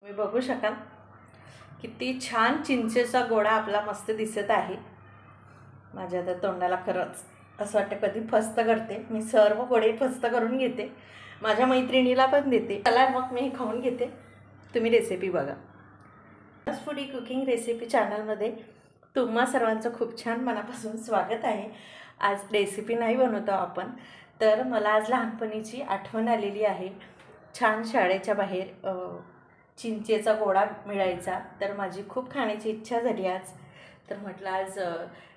तुम्ही बघू शकाल किती छान चिंचेचा गोळा आपला मस्त दिसत आहे। माझ्या तर तोंडाला खरंच असं वाटतं कधी फस्त करते मी, सर्व गोळे फस्त करून घेते, माझ्या मैत्रिणीला पण देते। चला मग मी खाऊन घेते, तुम्ही रेसिपी बघा। फूडी कुकिंग रेसिपी चॅनलमध्ये तुम्हा सर्वांचं खूप छान मनापासून स्वागत आहे। आज रेसिपी नाही बनवतो आपण, तर मला आज लहानपणीची आठवण आलेली आहे। छान शाळेच्या बाहेर चिंचेचा गोळा मिळायचा, तर माझी खूप खाण्याची इच्छा झाली आज। तर म्हटलं आज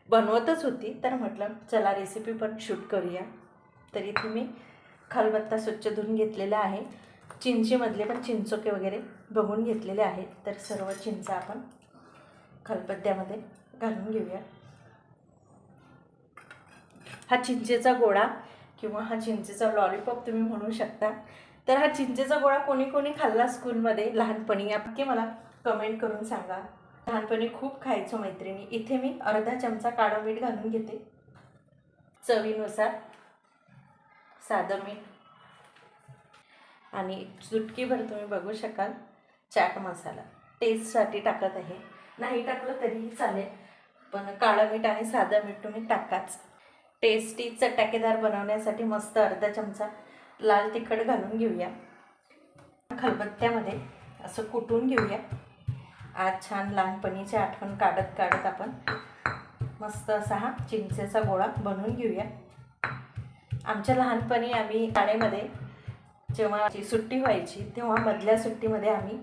बनवतच होती, तर म्हटलं चला रेसिपी पण शूट करूया। तर इथे मी खलबत्ता स्वच्छ धुवून घेतलेला आहे, चिंचेमधले पण चिंचोके वगैरे बघून घेतलेले आहेत। तर सर्व चिंच आपण खलबत्त्यामध्ये घालून घेऊया। हा चिंचेचा गोळा किंवा हा चिंचेचा लॉलीपॉप तुम्ही म्हणू शकता। तर हा चिंचेचा गोळा कोणी कोणी खाल्ला स्कूलमध्ये लहानपणी, नक्की मला कमेंट करून सांगा। लहानपणी खूप खायचो मैत्रिणी। इथे मी अर्धा चमचा काळं मीठ घालून घेते, चवीनुसार साधं मीठ, आणि चुटकीभर तुम्ही बघू शकाल चाट मसाला टेस्टसाठी टाकत आहे। नाही टाकलं तरीही चालेल, पण काळं मीठ आणि साधं मीठ तुम्ही टाकाच। टेस्टी चटकेदार बनवण्यासाठी मस्त अर्धा चमचा लाल तिखट घालून घेऊया। खलबत्त्यामध्ये असं कुटून घेऊया। आज छान लहानपणीची आठवण काढत काढत आपण मस्त असा हा चिंचेचा गोळा बनवून घेऊया। आमच्या लहानपणी आम्ही शाळेमध्ये जेव्हा सुट्टी व्हायची, तेव्हा मधल्या सुट्टीमध्ये आम्ही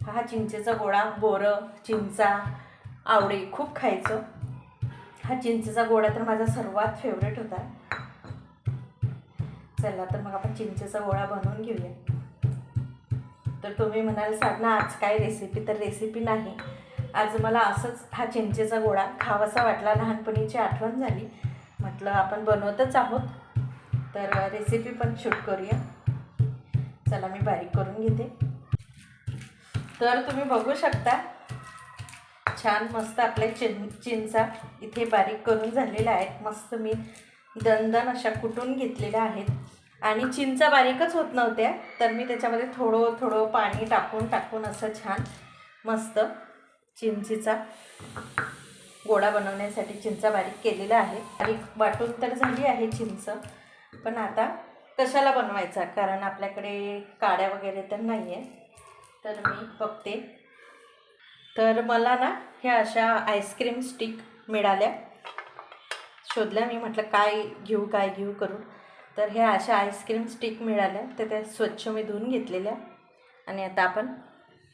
हा चिंचेचा गोळा, बोरं, चिंचा, आवळे खूप खायचो। हा चिंचेचा गोळा तर माझा सर्वात फेवरेट होता। चला तर मग आपण चिंचेचा गोळा बनवून घेऊया। तर तुम्ही म्हणाल साधना आज काय रेसिपी, तर रेसिपी नाही, आज मला असंच हा चिंचेचा गोळा खावासा वाटला, लहानपणीची आठवण झाली, म्हटलं आपण बनवतच आहोत तर रेसिपी पण शूट करूया। चला मी बारीक करून घेते। तर तुम्ही बघू शकता छान मस्त आपल्या चिंचा इथे बारीक करून झालेल्या आहेत। मस्त मी दणदण अशा कुटून घेतलेल्या आहेत, आणि चिंचा बारीकच होत नव्हत्या, तर मी त्याच्यामध्ये थोडं थोडं पाणी टाकून असं छान मस्त चिंचेचा गोळा बनवण्यासाठी चिंचा बारीक केलेला आहे। बारीक वाटून तर झाली आहे चिंच, पण आता कशाला बनवायचा, कारण आपल्याकडे काड्या वगैरे तर नाही आहे। तर मी बघते, तर मला ना ह्या अशा आईस्क्रीम स्टिक मिळाल्या, शोधल्या मी, म्हटलं काय घेऊ करून, तर ह्या अशा आईस्क्रीम स्टिक मिळाल्या, तर त्या स्वच्छ मी धुवून घेतलेल्या, आणि आता आपण